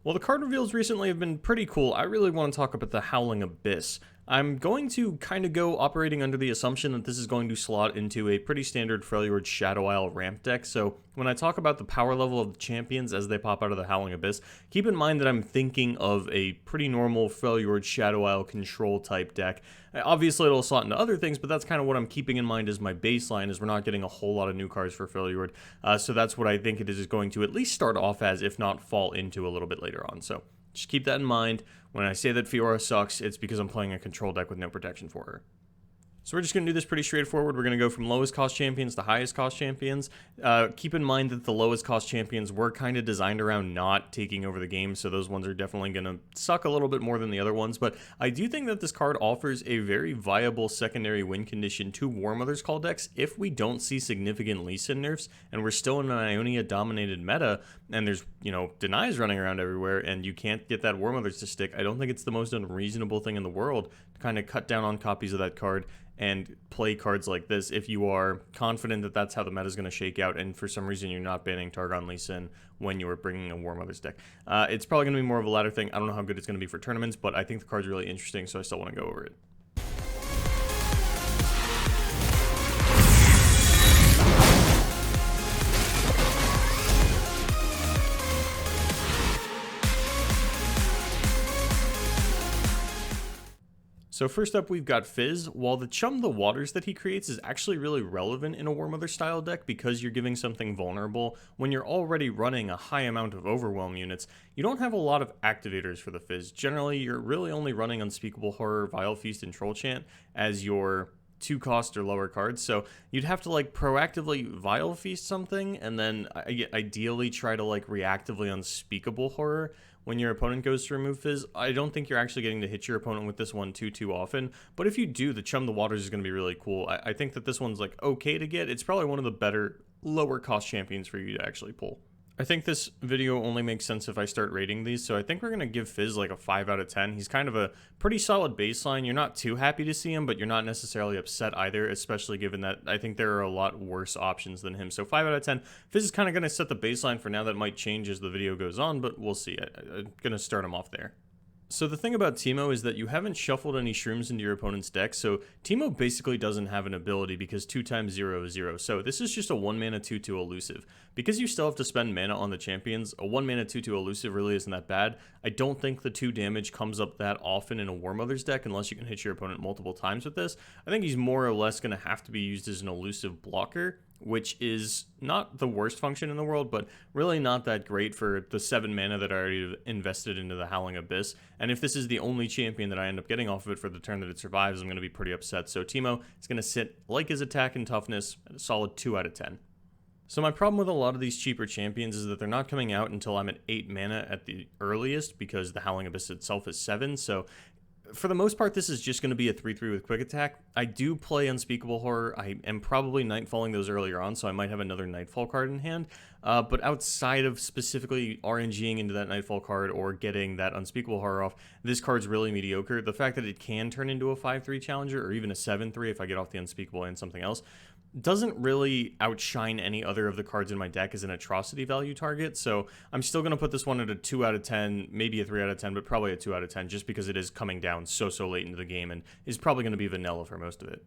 Well, the card reveals recently have been pretty cool. I really want to talk about the Howling Abyss. I'm going to kind of go operating under the assumption that this is going to slot into a pretty standard Freljord Shadow Isle ramp deck, so when I talk about the power level of the champions as they pop out of the Howling Abyss, keep in mind that I'm thinking of a pretty normal Freljord Shadow Isle control type deck. Obviously it'll slot into other things, but that's kind of what I'm keeping in mind as my baseline, is we're not getting a whole lot of new cards for Freljord, so that's what I think it is going to at least start off as, if not fall into a little bit later on. So just keep that in mind. When I say that Fiora sucks, it's because I'm playing a control deck with no protection for her. So we're just going to do this pretty straightforward. We're going to go from lowest cost champions to highest cost champions. Keep in mind that the lowest cost champions were kind of designed around not taking over the game, so those ones are definitely going to suck a little bit more than the other ones, but I do think that this card offers a very viable secondary win condition to War Mother's Call decks if we don't see significant Lee Sin nerfs, and we're still in an Ionia-dominated meta, and there's, denies running around everywhere, and you can't get that War Mother's to stick. I don't think it's the most unreasonable thing in the world to kind of cut down on copies of that card and play cards like this if you are confident that that's how the meta is going to shake out, and for some reason you're not banning Targon Lee Sin when you are bringing a War Mother's deck. It's probably going to be more of a ladder thing. I don't know how good it's going to be for tournaments, but I think the card's really interesting, so I still want to go over it. So first up, we've got Fizz. While the Chum the Waters that he creates is actually really relevant in a War Mother style deck because you're giving something vulnerable, when you're already running a high amount of Overwhelm units, you don't have a lot of activators for the Fizz. Generally, you're really only running Unspeakable Horror, Vile Feast, and Troll Chant as your 2 cost or lower cards, so you'd have to proactively Vile Feast something and then ideally try to reactively Unspeakable Horror when your opponent goes to remove Fizz. I don't think you're actually getting to hit your opponent with this one too often, but if you do, the Chum the Waters is going to be really cool. I think that this one's okay to get. It's probably one of the better lower cost champions for you to actually pull. I think this video only makes sense if I start rating these, so I think we're going to give Fizz a 5 out of 10. He's kind of a pretty solid baseline. You're not too happy to see him, but you're not necessarily upset either, especially given that I think there are a lot worse options than him. So 5 out of 10. Fizz is kind of going to set the baseline for now. That might change as the video goes on, but we'll see. I'm going to start him off there. So the thing about Teemo is that you haven't shuffled any shrooms into your opponent's deck, so Teemo basically doesn't have an ability because 2 times 0 is 0. So this is just a 1 mana 2/2 elusive. Because you still have to spend mana on the champions, a 1 mana 2/2 elusive really isn't that bad. I don't think the 2 damage comes up that often in a War Mother's deck unless you can hit your opponent multiple times with this. I think he's more or less going to have to be used as an elusive blocker, which is not the worst function in the world, but really not that great for the 7 mana that I already invested into the Howling Abyss. And if this is the only champion that I end up getting off of it for the turn that it survives, I'm going to be pretty upset. So Teemo is going to sit like his attack and toughness at a solid 2 out of 10. So my problem with a lot of these cheaper champions is that they're not coming out until I'm at 8 mana at the earliest, because the Howling Abyss itself is 7, so for the most part, this is just going to be a 3/3 with quick attack. I do play Unspeakable Horror. I am probably Nightfalling those earlier on, so I might have another Nightfall card in hand. But outside of specifically RNGing into that Nightfall card or getting that Unspeakable Horror off, this card's really mediocre. The fact that it can turn into a 5/3 challenger or even a 7/3 if I get off the Unspeakable and something else doesn't really outshine any other of the cards in my deck as an atrocity value target, so I'm still going to put this one at a 2 out of 10, maybe a 3 out of 10, but probably a 2 out of 10 just because it is coming down so late into the game and is probably going to be vanilla for most of it.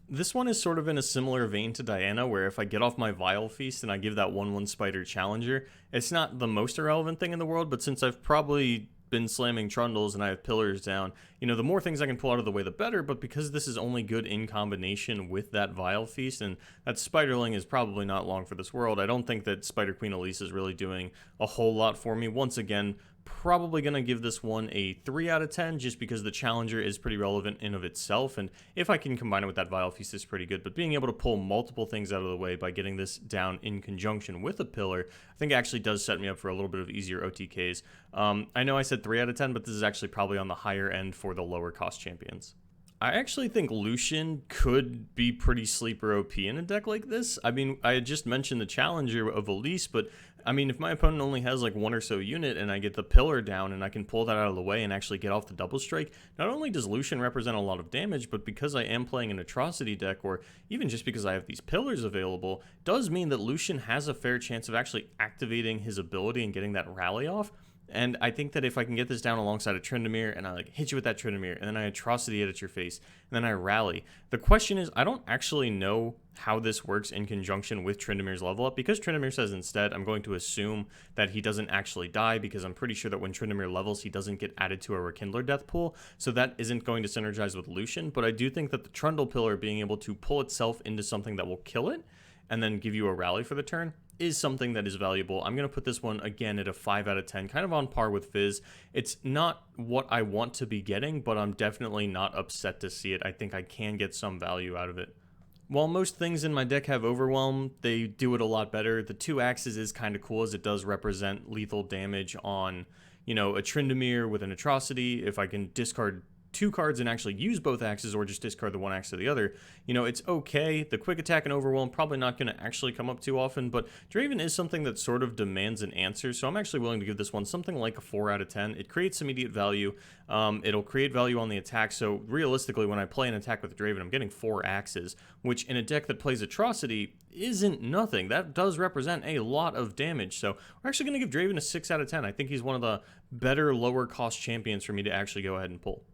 This one is sort of in a similar vein to Diana, where if I get off my Vile Feast and I give that 1/1 Spider Challenger, it's not the most irrelevant thing in the world, but since I've probably been slamming Trundles and I have pillars down, the more things I can pull out of the way, the better, but because this is only good in combination with that Vile Feast, and that Spiderling is probably not long for this world, I don't think that Spider Queen Elise is really doing a whole lot for me. Once again, probably going to give this one a 3 out of 10 just because the Challenger is pretty relevant in of itself, and if I can combine it with that Vile Feast is pretty good, but being able to pull multiple things out of the way by getting this down in conjunction with a pillar, I think actually does set me up for a little bit of easier OTKs. I know I said 3 out of 10, but this is actually probably on the higher end for the lower cost champions. I actually think Lucian could be pretty sleeper OP in a deck like this. I mean, I had just mentioned the Challenger of Elise, but I mean, if my opponent only has 1 or so unit and I get the pillar down and I can pull that out of the way and actually get off the double strike, not only does Lucian represent a lot of damage, but because I am playing an atrocity deck, or even just because I have these pillars available, does mean that Lucian has a fair chance of actually activating his ability and getting that rally off. And I think that if I can get this down alongside a Tryndamere, and I like hit you with that Tryndamere, and then I atrocity it at your face, and then I rally. The question is, I don't actually know how this works in conjunction with Tryndamere's level up, because Tryndamere says instead, I'm going to assume that he doesn't actually die, because I'm pretty sure that when Tryndamere levels, he doesn't get added to a Rekindler death pool, so that isn't going to synergize with Lucian. But I do think that the Trundle Pillar being able to pull itself into something that will kill it, and then give you a rally for the turn, is something that is valuable. I'm going to put this one again at a 5 out of 10, kind of on par with Fizz. It's not what I want to be getting, but I'm definitely not upset to see it. I think I can get some value out of it. While most things in my deck have Overwhelm, they do it a lot better. The 2 axes is kind of cool, as it does represent lethal damage on, a Tryndamere with an atrocity. If I can discard 2 cards and actually use both axes, or just discard the one axe to the other, it's okay. The quick attack and overwhelm probably not going to actually come up too often, but Draven is something that sort of demands an answer, so I'm actually willing to give this one something like a 4 out of 10. It creates immediate value. It'll create value on the attack, so realistically, when I play an attack with Draven, I'm getting 4 axes, which in a deck that plays atrocity isn't nothing. That does represent a lot of damage, so we're actually going to give Draven a 6 out of 10. I think he's one of the better lower cost champions for me to actually go ahead and pull.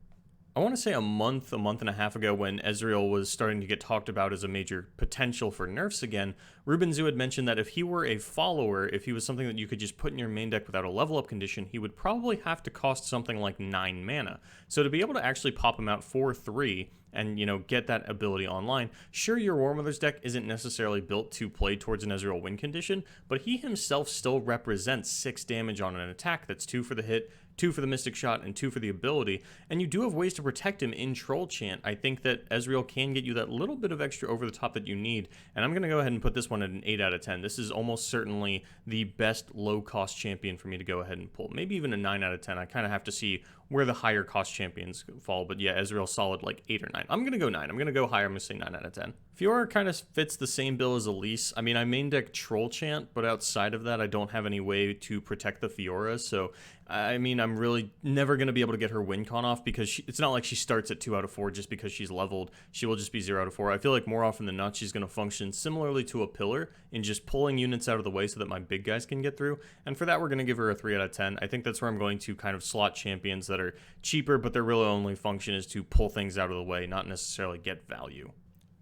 I want to say a month and a half ago, when Ezreal was starting to get talked about as a major potential for nerfs again, Ruben Zoo had mentioned that if he were a follower, if he was something that you could just put in your main deck without a level up condition, he would probably have to cost something like 9 mana. So to be able to actually pop him out for 3 and, get that ability online, sure, your War Mother's deck isn't necessarily built to play towards an Ezreal win condition, but he himself still represents 6 damage on an attack. That's 2 for the hit, 2 for the Mystic Shot, and 2 for the ability, and you do have ways to protect him in Troll Chant. I think that Ezreal can get you that little bit of extra over the top that you need, and I'm going to go ahead and put this one at an 8 out of 10. This is almost certainly the best low-cost champion for me to go ahead and pull. Maybe even a 9 out of 10. I kind of have to see where the higher cost champions fall, but yeah, Ezreal solid like 8 or 9. I'm going to go 9. I'm going to go higher. I'm going to say 9 out of 10. Fiora kind of fits the same bill as Elise. I mean, I main deck Troll Chant, but outside of that, I don't have any way to protect the Fiora, so I mean, I'm really never going to be able to get her win con off, because it's not like she starts at 2 out of 4 just because she's leveled. She will just be 0 out of 4. I feel like more often than not, she's going to function similarly to a pillar in just pulling units out of the way so that my big guys can get through. And for that, we're going to give her a 3 out of 10. I think that's where I'm going to kind of slot champions that are cheaper, but their really only function is to pull things out of the way, not necessarily get value.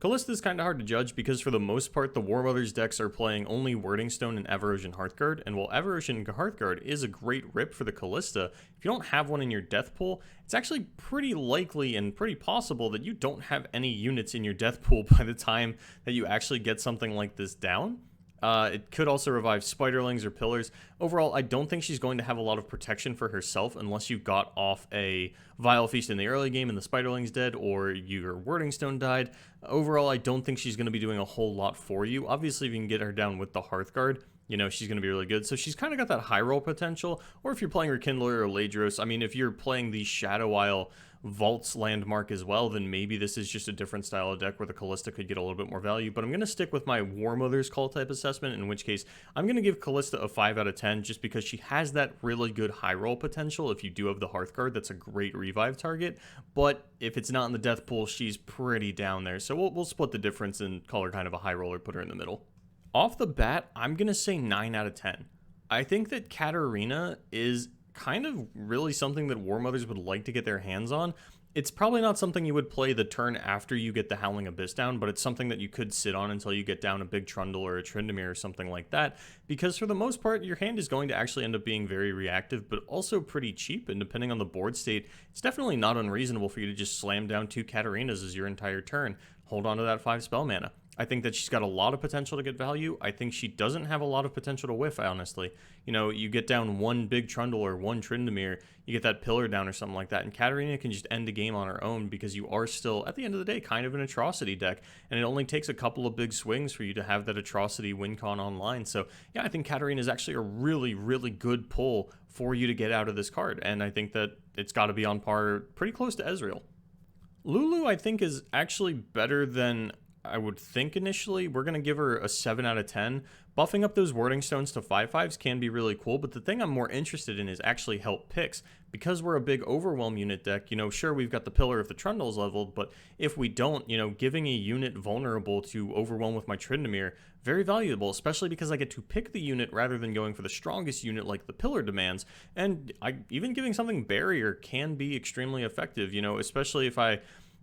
Kalista is kind of hard to judge, because for the most part, the War Mother's decks are playing only Wording Stone and Avarosian Hearthguard, and while Avarosian Hearthguard is a great rip for the Kalista, if you don't have one in your death pool, it's actually pretty likely and pretty possible that you don't have any units in your death pool by the time that you actually get something like this down. It could also revive Spiderlings or Pillars. Overall, I don't think she's going to have a lot of protection for herself unless you got off a Vile Feast in the early game and the Spiderling's dead, or your Wording Stone died. Overall, I don't think she's going to be doing a whole lot for you. Obviously, if you can get her down with the Hearthguard, she's going to be really good. So she's kind of got that high roll potential. Or if you're playing Rekindler or Ladros, I mean, if you're playing the Shadow Isle Vaults landmark as well, then maybe this is just a different style of deck where the Kalista could get a little bit more value. But I'm going to stick with my War Mother's call type assessment, in which case I'm going to give Kalista a 5 out of 10 just because she has that really good high roll potential. If you do have the Hearthguard, that's a great revive target. But if it's not in the death pool, she's pretty down there. So we'll split the difference and call her kind of a high roller, put her in the middle. Off the bat, I'm going to say 9 out of 10. I think that Katarina is kind of really something that War Mothers would like to get their hands on. It's probably not something you would play the turn after you get the Howling Abyss down, but it's something that you could sit on until you get down a big Trundle or a Tryndamere or something like that, because for the most part, your hand is going to actually end up being very reactive, but also pretty cheap, and depending on the board state, it's definitely not unreasonable for you to just slam down 2 Katarinas as your entire turn, hold on to that 5 spell mana. I think that she's got a lot of potential to get value. I think she doesn't have a lot of potential to whiff, honestly. You get down 1 big Trundle or 1 Tryndamere, you get that pillar down or something like that, and Katarina can just end the game on her own, because you are still, at the end of the day, kind of an atrocity deck, and it only takes a couple of big swings for you to have that atrocity win con online. So yeah, I think Katarina is actually a really, really good pull for you to get out of this card, and I think that it's got to be on par pretty close to Ezreal. Lulu, I think, is actually better than I would think initially. We're going to give her a 7 out of 10. Buffing up those warding stones to 5/5s can be really cool, but the thing I'm more interested in is actually help picks. Because we're a big overwhelm unit deck, sure, we've got the Pillar if the Trundle's leveled, but if we don't, giving a unit vulnerable to overwhelm with my Tryndamere, very valuable, especially because I get to pick the unit rather than going for the strongest unit like the Pillar demands, and even giving something barrier can be extremely effective, especially if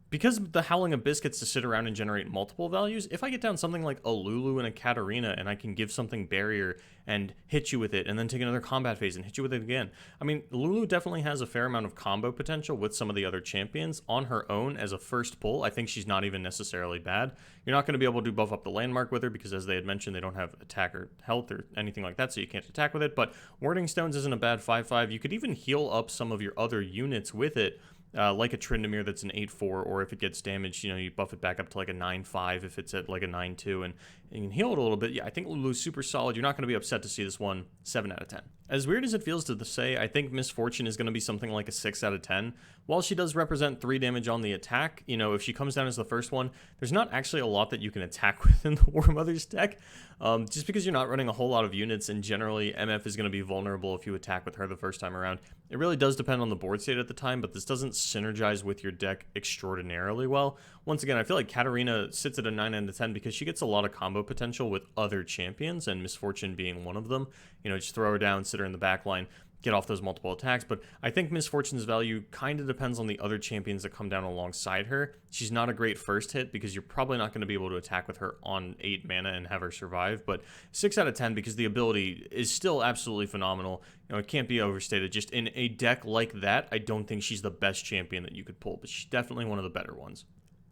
because the Howling Abyss gets to sit around and generate multiple values, if I get down something like a Lulu and a Katarina and I can give something barrier and hit you with it and then take another combat phase and hit you with it again. I mean, Lulu definitely has a fair amount of combo potential with some of the other champions. On her own, as a first pull, I think she's not even necessarily bad. You're not going to be able to buff up the landmark with her because, as they had mentioned, they don't have attack or health or anything like that, so you can't attack with it. But Warding Stones isn't a bad 5/5. You could even heal up some of your other units with it. Like a Tryndamere that's an 8/4, or if it gets damaged, you buff it back up to like a 9/5 if it's at like a 9/2, and you can heal it a little bit. Yeah, I think Lulu's super solid. You're not going to be upset to see this one 7 out of 10. As weird as it feels to say, I think Miss Fortune is going to be something like a 6 out of 10. While she does represent 3 damage on the attack, if she comes down as the first one, there's not actually a lot that you can attack with in the War Mother's deck. Just because you're not running a whole lot of units, and generally MF is going to be vulnerable if you attack with her the first time around. It really does depend on the board state at the time, but this doesn't synergize with your deck extraordinarily well. Once again, I feel like Katarina sits at a 9 out of 10 because she gets a lot of combo potential with other champions, and Misfortune being one of them. Just throw her down, sit her in the back line, get off those multiple attacks. But I think Misfortune's value kind of depends on the other champions that come down alongside her. She's not a great first hit because you're probably not going to be able to attack with her on 8 mana and have her survive, but 6 out of 10 because the ability is still absolutely phenomenal. It can't be overstated. Just in a deck like that, I don't think she's the best champion that you could pull, but she's definitely one of the better ones.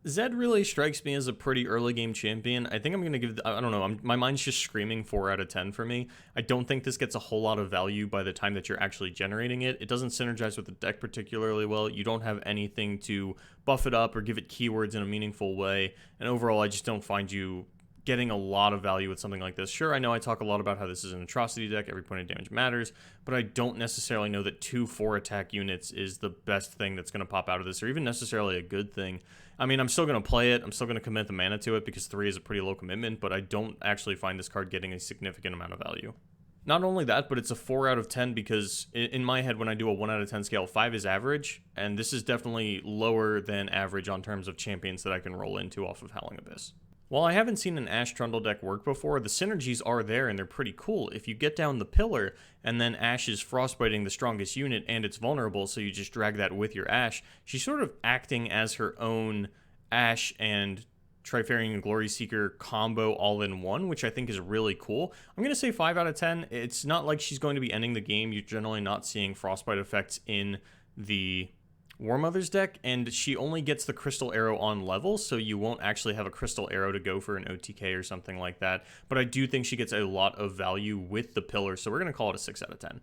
Zed really strikes me as a pretty early game champion. I think I'm going to give, I don't know, my mind's just screaming 4 out of 10 for me. I don't think this gets a whole lot of value by the time that you're actually generating it. It doesn't synergize with the deck particularly well. You don't have anything to buff it up or give it keywords in a meaningful way. And overall, I just don't find you getting a lot of value with something like this. Sure, I know I talk a lot about how this is an atrocity deck, every point of damage matters, but I don't necessarily know that 2 4-attack units is the best thing that's going to pop out of this, or even necessarily a good thing. I mean, I'm still going to play it, I'm still going to commit the mana to it, because 3 is a pretty low commitment, but I don't actually find this card getting a significant amount of value. Not only that, but it's a 4 out of 10 because in my head, when I do a 1 out of 10 scale, 5 is average, and this is definitely lower than average on terms of champions that I can roll into off of Howling Abyss. While I haven't seen an Ashe Trundle deck work before, the synergies are there and they're pretty cool. If you get down the Pillar and then Ashe is frostbiting the strongest unit and it's vulnerable, so you just drag that with your Ashe, she's sort of acting as her own Ashe and Trifarian Glory Seeker combo all in one, which I think is really cool. I'm going to say 5 out of 10. It's not like she's going to be ending the game. You're generally not seeing frostbite effects in the War Mother's deck, and she only gets the Crystal Arrow on level, so you won't actually have a Crystal Arrow to go for an OTK or something like that. But I do think she gets a lot of value with the Pillar, so we're going to call it a 6 out of 10.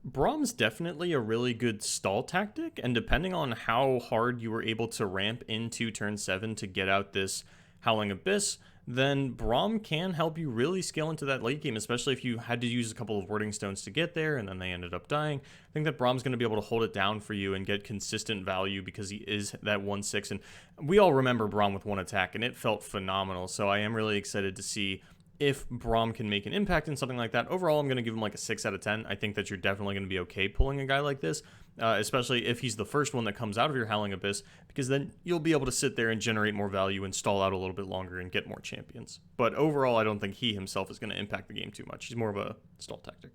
Braum's definitely a really good stall tactic, and depending on how hard you were able to ramp into turn 7 to get out this Howling Abyss, then Braum can help you really scale into that late game, especially if you had to use a couple of Warding Stones to get there and then they ended up dying. I think that Braum's going to be able to hold it down for you and get consistent value because he is that 1/6, and we all remember Braum with 1 attack, and it felt phenomenal, so I am really excited to see if Braum can make an impact in something like that. Overall, I'm going to give him like a 6 out of 10. I think that you're definitely going to be okay pulling a guy like this, especially if he's the first one that comes out of your Howling Abyss, because then you'll be able to sit there and generate more value and stall out a little bit longer and get more champions. But overall, I don't think he himself is going to impact the game too much. He's more of a stall tactic.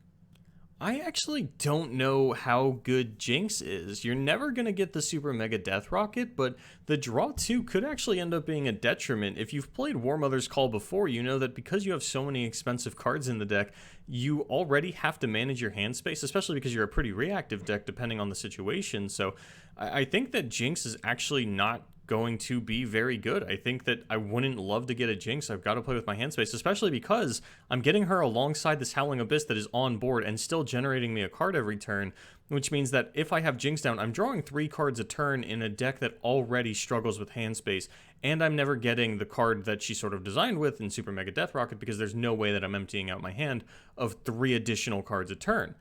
I actually don't know how good Jinx is. You're never going to get the Super Mega Death Rocket, but the draw 2 could actually end up being a detriment. If you've played War Mother's Call before, you know that because you have so many expensive cards in the deck, you already have to manage your hand space, especially because you're a pretty reactive deck depending on the situation. So I think that Jinx is actually not going to be very good. I think that I wouldn't love to get a Jinx. I've got to play with my hand space, especially because I'm getting her alongside this Howling Abyss that is on board and still generating me a card every turn, which means that if I have Jinx down, I'm drawing 3 cards a turn in a deck that already struggles with hand space, and I'm never getting the card that she sort of designed with in Super Mega Death Rocket because there's no way that I'm emptying out my hand of 3 additional cards a turn.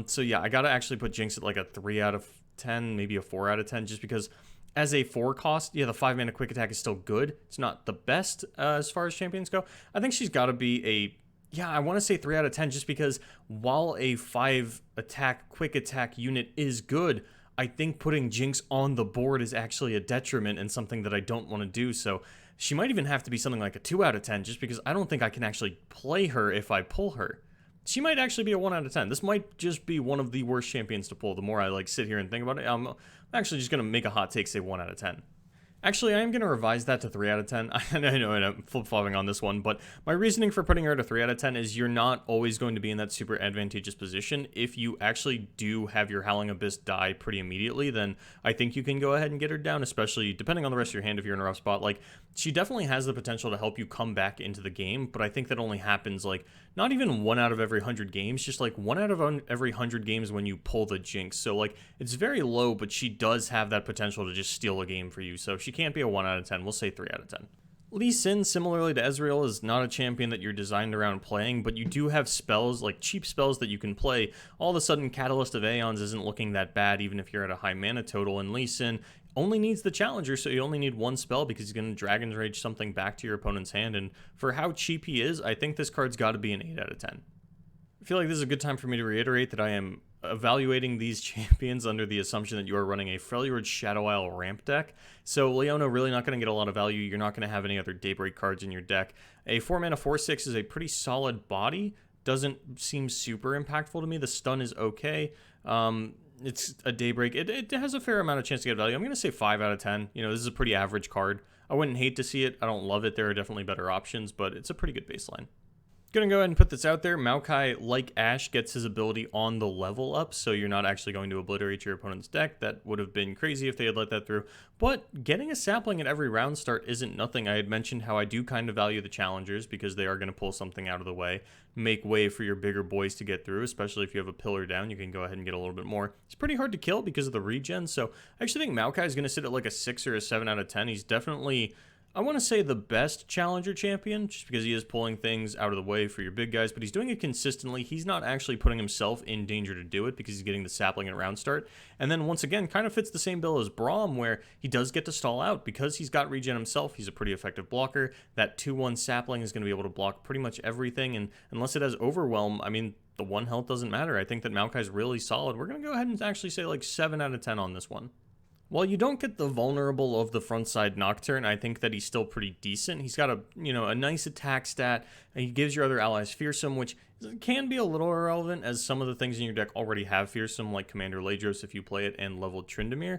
So yeah, I got to actually put Jinx at like a 3 out of 10, maybe a 4 out of 10, just because As a 4 cost, yeah, the 5 mana quick attack is still good. It's not the best as far as champions go. I think she's got to be a, yeah, I want to say 3 out of 10 just because while a 5 attack quick attack unit is good, I think putting Jinx on the board is actually a detriment and something that I don't want to do. So she might even have to be something like a 2 out of 10 just because I don't think I can actually play her if I pull her. She might actually be a 1 out of 10. This might just be one of the worst champions to pull. The more I like sit here and think about it, I'm actually just going to make a hot take, say 1 out of 10. Actually, I am going to revise that to 3 out of 10. I know I'm flip-flopping on this one, but my reasoning for putting her at a 3 out of 10 is you're not always going to be in that super advantageous position. If you actually do have your Howling Abyss die pretty immediately, then I think you can go ahead and get her down, especially depending on the rest of your hand if you're in a rough spot. Like, she definitely has the potential to help you come back into the game, but I think that only happens, like, not even 1 out of every 100 games, just like 1 out of every 100 games when you pull the Jinx. So, like, it's very low, but she does have that potential to just steal a game for you. So she can't be a 1 out of 10. We'll say 3 out of 10. Lee Sin, similarly to Ezreal, is not a champion that you're designed around playing, but you do have spells, like cheap spells that you can play. All of a sudden, Catalyst of Aeons isn't looking that bad, even if you're at a high mana total, and Lee Sin only needs the Challenger, so you only need 1 spell because he's going to Dragon's Rage something back to your opponent's hand, and for how cheap he is, I think this card's got to be an 8 out of 10. I feel like this is a good time for me to reiterate that I am evaluating these champions under the assumption that you are running a Freljord Shadow Isle ramp deck. So Leona really not going to get a lot of value. You're not going to have any other Daybreak cards in your deck. A 4 mana 4/6 is a pretty solid body. Doesn't seem super impactful to me. The stun is okay. It's a Daybreak. It has a fair amount of chance to get value. I'm going to say 5 out of 10. You know, this is a pretty average card. I wouldn't hate to see it. I don't love it. There are definitely better options, but it's a pretty good baseline. Gonna go ahead and put this out there. Maokai, like Ashe, gets his ability on the level up, so you're not actually going to obliterate your opponent's deck. That would have been crazy if they had let that through. But getting a sapling at every round start isn't nothing. I had mentioned how I do kind of value the challengers because they are going to pull something out of the way, make way for your bigger boys to get through, especially if you have a pillar down. You can go ahead and get a little bit more. It's pretty hard to kill because of the regen, so I actually think Maokai is going to sit at like a 6 or a 7 out of 10. He's definitely, I want to say, the best challenger champion, just because he is pulling things out of the way for your big guys, but he's doing it consistently. He's not actually putting himself in danger to do it because he's getting the sapling at round start. And then once again, kind of fits the same bill as Braum, where he does get to stall out. Because he's got regen himself, he's a pretty effective blocker. That 2/1 sapling is going to be able to block pretty much everything, and unless it has overwhelm, I mean, the 1 health doesn't matter. I think that Maokai's really solid. We're going to go ahead and actually say like 7 out of 10 on this one. While you don't get the vulnerable of the frontside Nocturne, I think that he's still pretty decent. He's got a nice attack stat, and he gives your other allies Fearsome, which can be a little irrelevant as some of the things in your deck already have Fearsome, like Commander Ladros if you play it, and leveled Tryndamere.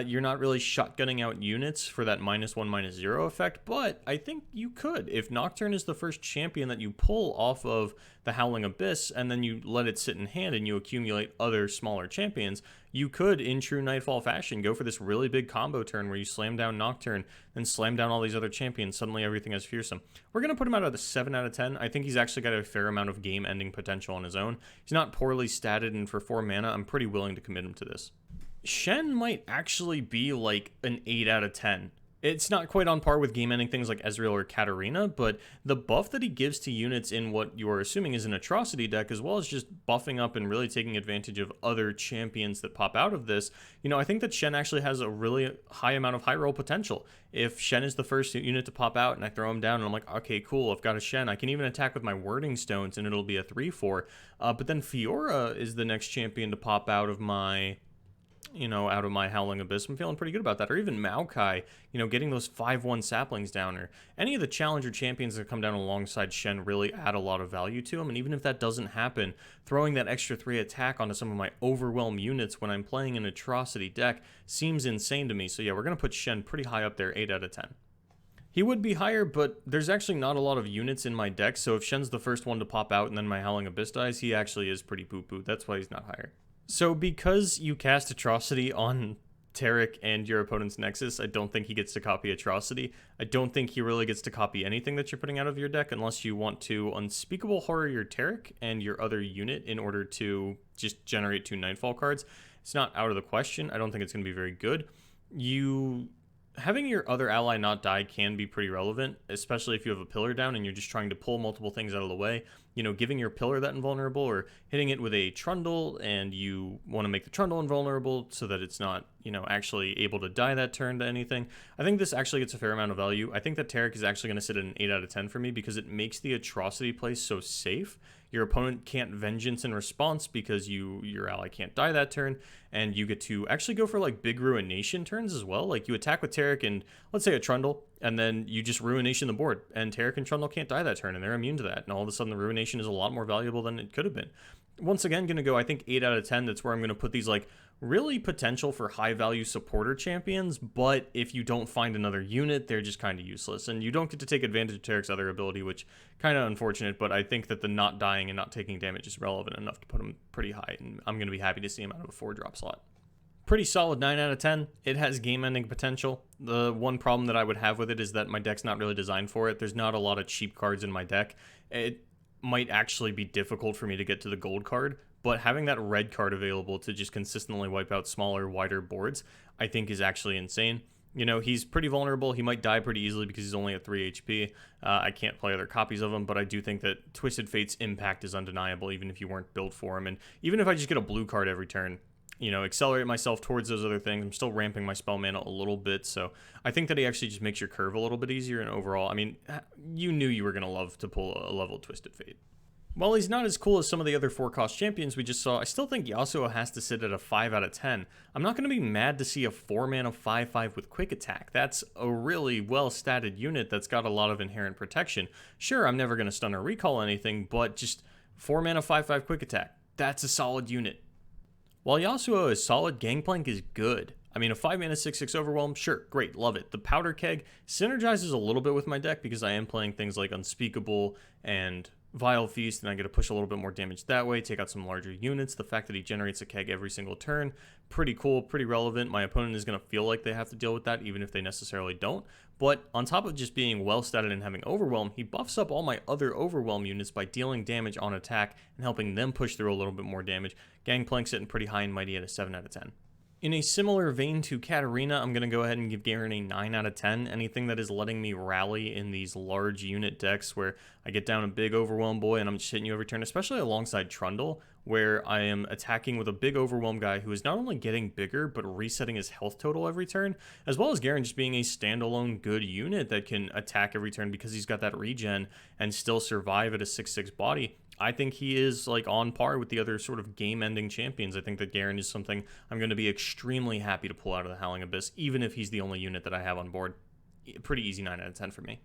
You're not really shotgunning out units for that -1/-0 effect, but I think you could. If Nocturne is the first champion that you pull off of the Howling Abyss, and then you let it sit in hand and you accumulate other smaller champions, you could, in true Nightfall fashion, go for this really big combo turn where you slam down Nocturne, then slam down all these other champions. Suddenly everything has Fearsome. We're going to put him out at a 7 out of 10. I think he's actually got a fair amount of game-ending potential on his own. He's not poorly statted, and for 4 mana, I'm pretty willing to commit him to this. Shen might actually be like an 8 out of 10. It's not quite on par with game-ending things like Ezreal or Katarina, but the buff that he gives to units in what you are assuming is an Atrocity deck, as well as just buffing up and really taking advantage of other champions that pop out of this, I think that Shen actually has a really high amount of high roll potential. If Shen is the first unit to pop out and I throw him down and I'm like, okay, cool, I've got a Shen, I can even attack with my Wording Stones and it'll be a 3/4. But then Fiora is the next champion to pop out of my Howling Abyss. I'm feeling pretty good about that. Or even Maokai, getting those 5/1 saplings down, or any of the challenger champions that come down alongside Shen really add a lot of value to him. And even if that doesn't happen, throwing that extra 3 attack onto some of my overwhelm units when I'm playing an Atrocity deck seems insane to me. So yeah, we're going to put Shen pretty high up there, 8 out of 10. He would be higher, but there's actually not a lot of units in my deck, so if Shen's the first one to pop out and then my Howling Abyss dies, he actually is pretty poo-poo. That's why he's not higher. So because you cast Atrocity on Taric and your opponent's Nexus, I don't think he gets to copy Atrocity. I don't think he really gets to copy anything that you're putting out of your deck unless you want to Unspeakable Horror your Taric and your other unit in order to just generate 2 Nightfall cards. It's not out of the question. I don't think it's going to be very good. You Having your other ally not die can be pretty relevant, especially if you have a pillar down and you're just trying to pull multiple things out of the way. You know, giving your pillar that invulnerable or hitting it with a Trundle, and you want to make the Trundle invulnerable so that it's not, you know, actually able to die that turn to anything. I think this actually gets a fair amount of value. I think that Tarek is actually going to sit at an 8 out of 10 for me because it makes the Atrocity play so safe. Your opponent can't Vengeance in response because your ally can't die that turn, and you get to actually go for like big Ruination turns as well. Like you attack with Tarek and let's say a Trundle, and then you just Ruination the board, and Tarek and Trundle can't die that turn, and they're immune to that, and all of a sudden the Ruination is a lot more valuable than it could have been. Once again, going to go, I think, 8 out of 10. That's where I'm going to put these like really potential for high value supporter champions, but if you don't find another unit, they're just kind of useless, and you don't get to take advantage of Tarek's other ability, which kind of unfortunate, but I think that the not dying and not taking damage is relevant enough to put him pretty high, and I'm going to be happy to see him out of a 4-drop slot. Pretty solid 9 out of 10. It has game-ending potential. The one problem that I would have with it is that my deck's not really designed for it. There's not a lot of cheap cards in my deck. It might actually be difficult for me to get to the gold card, but having that red card available to just consistently wipe out smaller, wider boards, I think is actually insane. You know, he's pretty vulnerable. He might die pretty easily because he's only at 3 HP. I can't play other copies of him, but I do think that Twisted Fate's impact is undeniable, even if you weren't built for him. And even if I just get a blue card every turn, you know, accelerate myself towards those other things. I'm still ramping my spell mana a little bit, so I think that he actually just makes your curve a little bit easier, and overall, I mean, you knew you were going to love to pull a level Twisted Fate. While he's not as cool as some of the other 4-cost champions we just saw, I still think Yasuo has to sit at a 5 out of 10. I'm not going to be mad to see a 4-mana 5/5 with quick attack. That's a really well-statted unit that's got a lot of inherent protection. Sure, I'm never going to stun or recall anything, but just 4-mana 5/5 quick attack. That's a solid unit. While Yasuo is solid, Gangplank is good. I mean, a 5-mana 6/6 Overwhelm, sure, great, love it. The Powder Keg synergizes a little bit with my deck because I am playing things like Unspeakable and Vile Feast, and I get to push a little bit more damage that way, take out some larger units. The fact that he generates a keg every single turn, pretty cool, pretty relevant. My opponent is going to feel like they have to deal with that, even if they necessarily don't. But on top of just being well-statted and having Overwhelm, he buffs up all my other Overwhelm units by dealing damage on attack and helping them push through a little bit more damage. Gangplank sitting pretty high and mighty at a 7 out of 10. In a similar vein to Katarina, I'm going to go ahead and give Garen a 9 out of 10. Anything that is letting me rally in these large unit decks where I get down a big Overwhelm boy and I'm just hitting you every turn, especially alongside Trundle, where I am attacking with a big Overwhelm guy who is not only getting bigger, but resetting his health total every turn, as well as Garen just being a standalone good unit that can attack every turn because he's got that regen and still survive at a 6/6 body. I think he is like on par with the other sort of game-ending champions. I think that Garen is something I'm going to be extremely happy to pull out of the Howling Abyss, even if he's the only unit that I have on board. Pretty easy 9 out of 10 for me.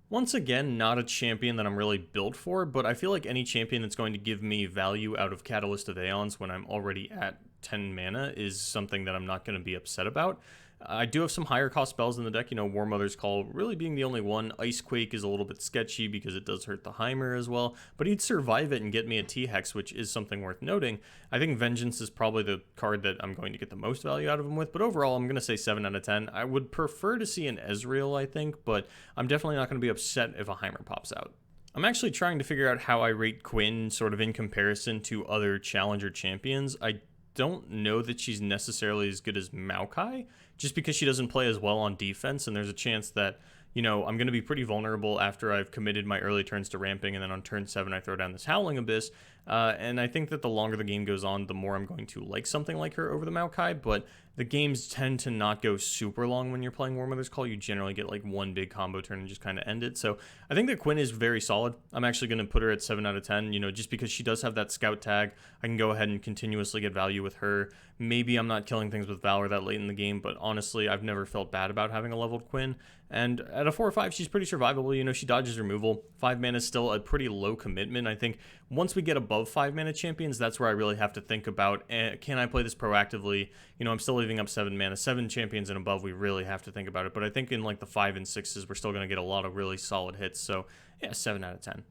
Once again, not a champion that I'm really built for, but I feel like any champion that's going to give me value out of Catalyst of Aeons when I'm already at 10 mana is something that I'm not going to be upset about. I do have some higher cost spells in the deck, you know, War Mother's Call really being the only one. Icequake is a little bit sketchy because it does hurt the Heimer as well, but he'd survive it and get me a T-Hex, which is something worth noting. I think Vengeance is probably the card that I'm going to get the most value out of him with, but overall I'm going to say 7 out of 10. I would prefer to see an Ezreal, I think, but I'm definitely not going to be upset if a Heimer pops out. I'm actually trying to figure out how I rate Quinn sort of in comparison to other challenger champions. I don't know that she's necessarily as good as Maokai, just because she doesn't play as well on defense, and there's a chance that, you know, I'm going to be pretty vulnerable after I've committed my early turns to ramping, and then on turn 7 I throw down this Howling Abyss, and I think that the longer the game goes on, the more I'm going to like something like her over the Maokai, but the games tend to not go super long when you're playing War Mother's Call. You generally get like one big combo turn and just kind of end it. So I think that Quinn is very solid. I'm actually going to put her at 7 out of 10, you know, just because she does have that scout tag. I can go ahead and continuously get value with her. Maybe I'm not killing things with Valor that late in the game, but honestly, I've never felt bad about having a leveled Quinn. And at a 4 or 5, she's pretty survivable. You know, she dodges removal. 5 mana is still a pretty low commitment. I think once we get above 5 mana champions, that's where I really have to think about, can I play this proactively? You know, I'm still leaving up 7 mana. 7 champions and above, we really have to think about it. But I think in like the 5 and 6s, we're still going to get a lot of really solid hits. So yeah, 7 out of 10.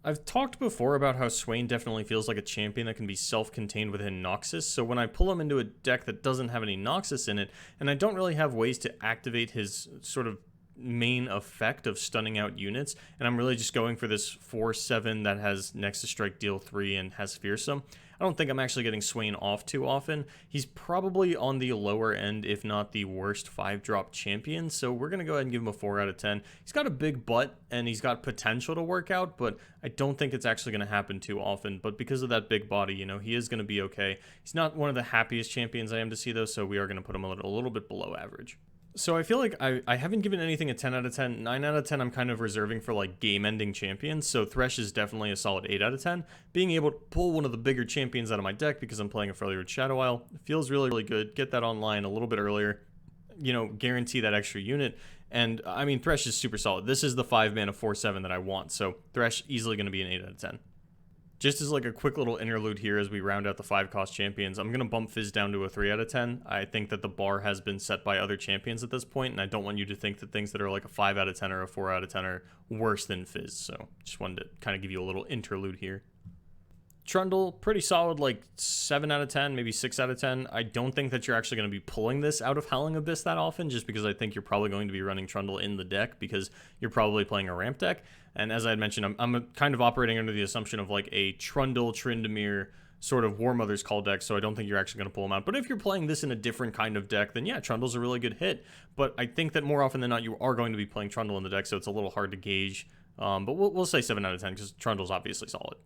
I've talked before about how Swain definitely feels like a champion that can be self-contained within Noxus, so when I pull him into a deck that doesn't have any Noxus in it, and I don't really have ways to activate his sort of main effect of stunning out units, and I'm really just going for this 4/7 that has Nexus Strike deal 3 and has Fearsome, I don't think I'm actually getting Swain off too often. He's probably on the lower end, if not the worst 5-drop champion, so we're going to go ahead and give him a 4 out of 10. He's got a big butt, and he's got potential to work out, but I don't think it's actually going to happen too often. But because of that big body, you know, he is going to be okay. He's not one of the happiest champions I am to see, though, so we are going to put him a little bit below average. So I feel like I haven't given anything a 10 out of 10. 9 out of 10 I'm kind of reserving for like game-ending champions, so Thresh is definitely a solid 8 out of 10. Being able to pull one of the bigger champions out of my deck because I'm playing a Frel Shadow Isle feels really, really good. Get that online a little bit earlier, you know, guarantee that extra unit. And I mean, Thresh is super solid. This is the 5-mana 4/7 that I want, so Thresh easily going to be an 8 out of 10. Just as like a quick little interlude here as we round out the 5-cost champions, I'm going to bump Fizz down to a 3 out of 10. I think that the bar has been set by other champions at this point, and I don't want you to think that things that are like a 5 out of 10 or a 4 out of 10 are worse than Fizz. So just wanted to kind of give you a little interlude here. Trundle, pretty solid, like 7 out of 10, maybe 6 out of 10. I don't think that you're actually going to be pulling this out of Howling Abyss that often, just because I think you're probably going to be running Trundle in the deck because you're probably playing a ramp deck. And as I had mentioned, I'm kind of operating under the assumption of like a Trundle, Tryndamere sort of War Mother's Call deck, so I don't think you're actually going to pull them out. But if you're playing this in a different kind of deck, then yeah, Trundle's a really good hit. But I think that more often than not, you are going to be playing Trundle in the deck, so it's a little hard to gauge. But we'll say 7 out of 10 because Trundle's obviously solid.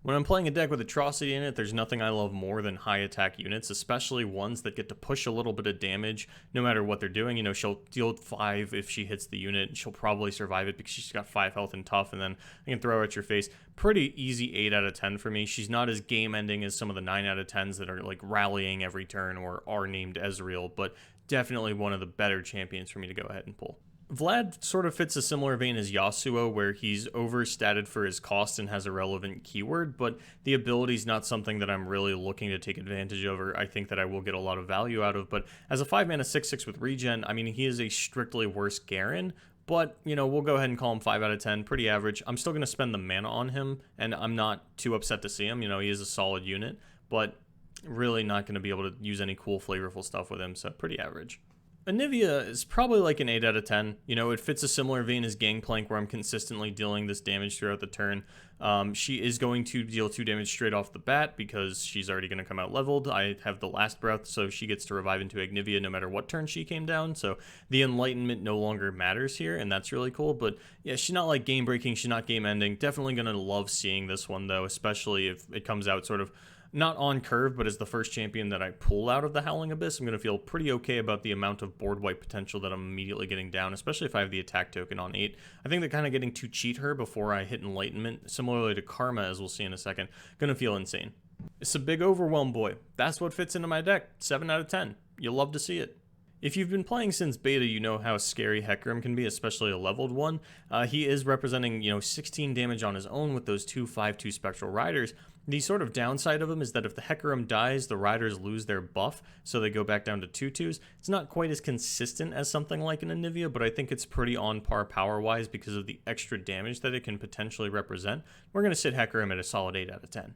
When I'm playing a deck with Atrocity in it, there's nothing I love more than high attack units, especially ones that get to push a little bit of damage no matter what they're doing. You know, she'll deal 5 if she hits the unit, and she'll probably survive it because she's got 5 health and tough, and then I can throw her at your face. Pretty easy 8 out of 10 for me. She's not as game-ending as some of the 9 out of 10s that are like rallying every turn or are named Ezreal, but definitely one of the better champions for me to go ahead and pull. Vlad sort of fits a similar vein as Yasuo, where he's overstated for his cost and has a relevant keyword, but the ability is not something that I'm really looking to take advantage of, or I think that I will get a lot of value out of. But as a 5-mana 6/6 with regen, I mean, he is a strictly worse Garen, but, you know, we'll go ahead and call him 5 out of 10, pretty average. I'm still going to spend the mana on him, and I'm not too upset to see him. You know, he is a solid unit, but really not going to be able to use any cool, flavorful stuff with him, so pretty average. Anivia is probably like an 8 out of 10. You know, it fits a similar vein as Gangplank, where I'm consistently dealing this damage throughout the turn. She is going to deal 2 damage straight off the bat because she's already going to come out leveled. I have the Last Breath, so she gets to revive into Ignivia no matter what turn she came down. So the Enlightenment no longer matters here, and that's really cool. But yeah, she's not like game breaking. She's not game ending. Definitely going to love seeing this one, though, especially if it comes out sort of not on curve, but as the first champion that I pull out of the Howling Abyss. I'm going to feel pretty okay about the amount of board wipe potential that I'm immediately getting down, especially if I have the attack token on 8. I think that kind of getting to cheat her before I hit Enlightenment, similarly to Karma, as we'll see in a second, going to feel insane. It's a big overwhelm boy. That's what fits into my deck. 7 out of 10. You'll love to see it. If you've been playing since beta, you know how scary Hecarim can be, especially a leveled one. He is representing, 16 damage on his own with those 2 5/2 Spectral Riders. The sort of downside of him is that if the Hecarim dies, the Riders lose their buff, so they go back down to 2/2s. It's not quite as consistent as something like an Anivia, but I think it's pretty on par power-wise because of the extra damage that it can potentially represent. We're going to sit Hecarim at a solid 8 out of 10.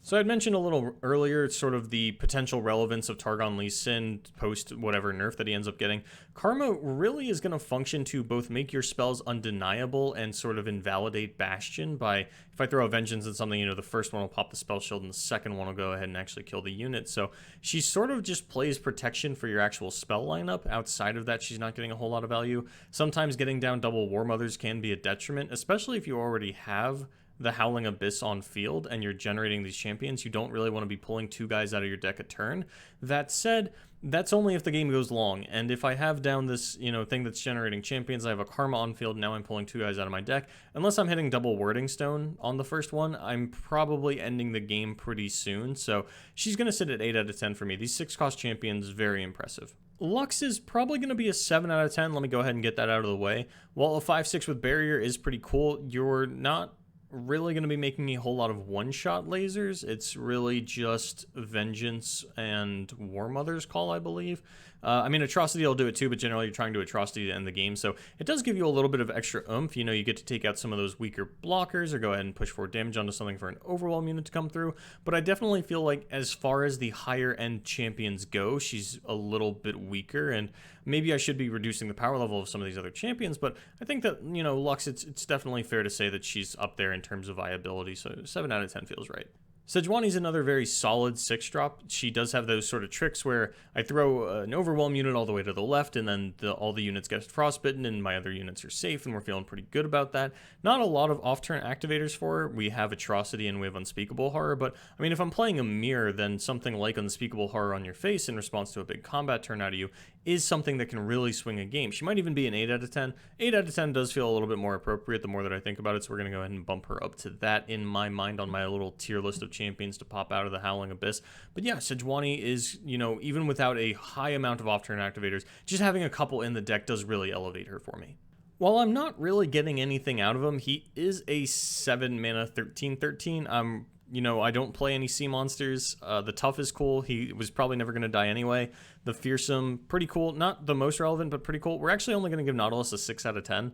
So I'd mentioned a little earlier sort of the potential relevance of Targon Lee Sin post whatever nerf that he ends up getting. Karma really is going to function to both make your spells undeniable and sort of invalidate Bastion by, if I throw a Vengeance at something, the first one will pop the spell shield and the second one will go ahead and actually kill the unit. So she sort of just plays protection for your actual spell lineup. Outside of that, she's not getting a whole lot of value. Sometimes getting down double War Mothers can be a detriment, especially if you already have the Howling Abyss on field and you're generating these champions. You don't really want to be pulling 2 guys out of your deck a turn. That said, that's only if the game goes long, and if I have down this thing that's generating champions, I have a Karma on field, now I'm pulling 2 guys out of my deck. Unless I'm hitting double Wording Stone on the first one, I'm probably ending the game pretty soon, so she's going to sit at 8 out of 10 for me. These 6-cost champions, very impressive. Lux is probably going to be a 7 out of 10. Let me go ahead and get that out of the way. While a 5/6 with Barrier is pretty cool, you're not really going to be making a whole lot of one-shot lasers. It's really just Vengeance and War Mother's Call, I believe. I mean, Atrocity will do it too, but generally you're trying to Atrocity to end the game, so it does give you a little bit of extra oomph. You get to take out some of those weaker blockers or go ahead and push forward damage onto something for an overwhelm unit to come through, but I definitely feel like as far as the higher-end champions go, she's a little bit weaker, and maybe I should be reducing the power level of some of these other champions, but I think that, Lux, it's definitely fair to say that she's up there in terms of viability, so 7 out of 10 feels right. Sejuani's another very solid 6-drop. She does have those sort of tricks where I throw an Overwhelm unit all the way to the left, and then all the units get frostbitten, and my other units are safe, and we're feeling pretty good about that. Not a lot of off-turn activators for her. We have Atrocity and we have Unspeakable Horror, but I mean, if I'm playing a mirror, then something like Unspeakable Horror on your face in response to a big combat turn out of you is something that can really swing a game. She might even be an 8 out of 10. 8 out of 10 does feel a little bit more appropriate the more that I think about it, so we're going to go ahead and bump her up to that in my mind on my little tier list of champions to pop out of the Howling Abyss. But yeah, Sejuani is, you know, even without a high amount of off-turn activators, just having a couple in the deck does really elevate her for me. While I'm not really getting anything out of him, he is a 7 mana 13/13. You know, I don't play any sea monsters. The Tough is cool. He was probably never going to die anyway. The Fearsome, pretty cool. Not the most relevant, but pretty cool. We're actually only going to give Nautilus a 6 out of 10.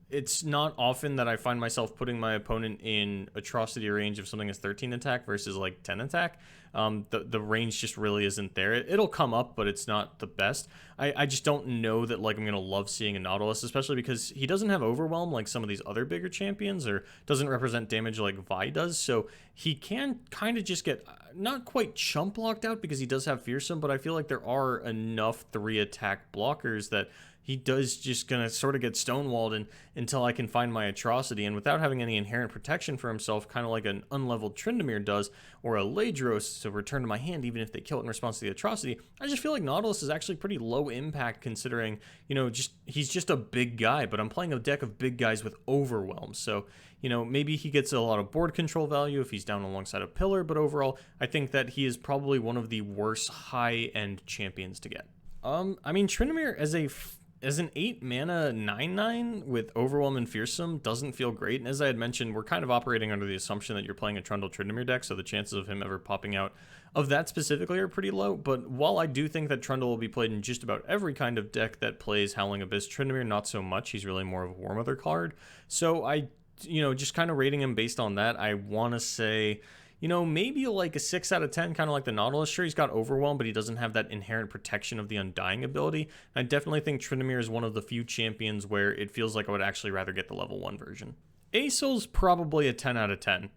It's not often that I find myself putting my opponent in atrocity range of something as 13 attack versus like 10 attack. The range just really isn't there. It'll come up, but it's not the best. I just don't know that like I'm going to love seeing a Nautilus, especially because he doesn't have Overwhelm like some of these other bigger champions, or doesn't represent damage like Vi does. So he can kind of just get not quite chump blocked out because he does have Fearsome, but I feel like there are enough 3 attack blockers that he does just gonna sort of get stonewalled until I can find my Atrocity, and without having any inherent protection for himself, kind of like an unleveled Tryndamere does, or a Ladros to return to my hand even if they kill it in response to the Atrocity. I just feel like Nautilus is actually pretty low impact considering, you know, he's just a big guy, but I'm playing a deck of big guys with Overwhelm, so, you know, maybe he gets a lot of board control value if he's down alongside a pillar, but overall, I think that he is probably one of the worst high-end champions to get. I mean, Tryndamere as an 8 mana 9/9 with Overwhelm and Fearsome doesn't feel great. And as I had mentioned, we're kind of operating under the assumption that you're playing a Trundle Tryndamere deck, so the chances of him ever popping out of that specifically are pretty low. But while I do think that Trundle will be played in just about every kind of deck that plays Howling Abyss, Tryndamere not so much. He's really more of a War Mother card. So you know, just kind of rating him based on that, I want to say, you know, maybe like a 6 out of 10, kind of like the Nautilus. Sure, he's got Overwhelm, but he doesn't have that inherent protection of the Undying ability. I definitely think Tryndamere is one of the few champions where it feels like I would actually rather get the level 1 version. Aesol's probably a 10 out of 10.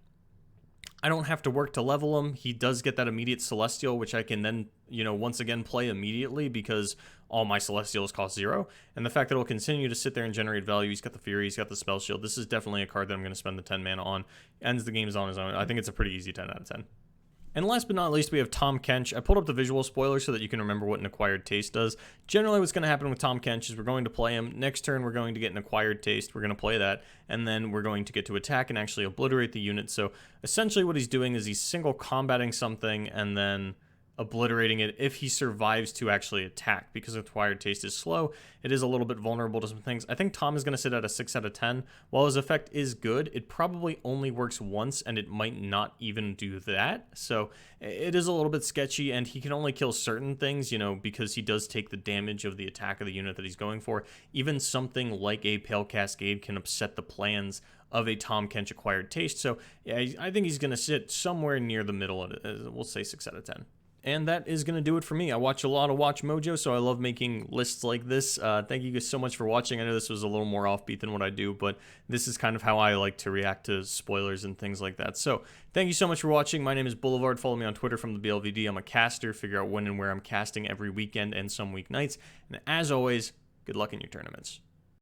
I don't have to work to level him. He does get that immediate Celestial, which I can then, you know, once again play immediately because all my Celestials cost 0. And the fact that it'll continue to sit there and generate value, he's got the Fury, he's got the Spell Shield. This is definitely a card that I'm going to spend the 10 mana on. Ends the games on his own. I think it's a pretty easy 10 out of 10. And last but not least, we have TAHM KENCH. I pulled up the visual spoiler so that you can remember what an Acquired Taste does. Generally, what's going to happen with TAHM KENCH is we're going to play him. Next turn, we're going to get an Acquired Taste. We're going to play that, and then we're going to get to attack and actually obliterate the unit. So essentially what he's doing is he's single combating something and then obliterating it if he survives to actually attack. Because Acquired Taste is slow, it is a little bit vulnerable to some things. I think TAHM is going to sit at a 6 out of 10. While his effect is good, it probably only works once, and it might not even do that. So it is a little bit sketchy, and he can only kill certain things, you know, because he does take the damage of the attack of the unit that he's going for. Even something like a Pale Cascade can upset the plans of a TAHM KENCH Acquired Taste. So yeah, I think he's going to sit somewhere near the middle. We'll say 6 out of 10. And that is going to do it for me. I watch a lot of Watch Mojo, so I love making lists like this. Thank you guys so much for watching. I know this was a little more offbeat than what I do, but this is kind of how I like to react to spoilers and things like that. So thank you so much for watching. My name is Boulevard. Follow me on Twitter from the BLVD. I'm a caster. Figure out when and where I'm casting every weekend and some weeknights. And as always, good luck in your tournaments.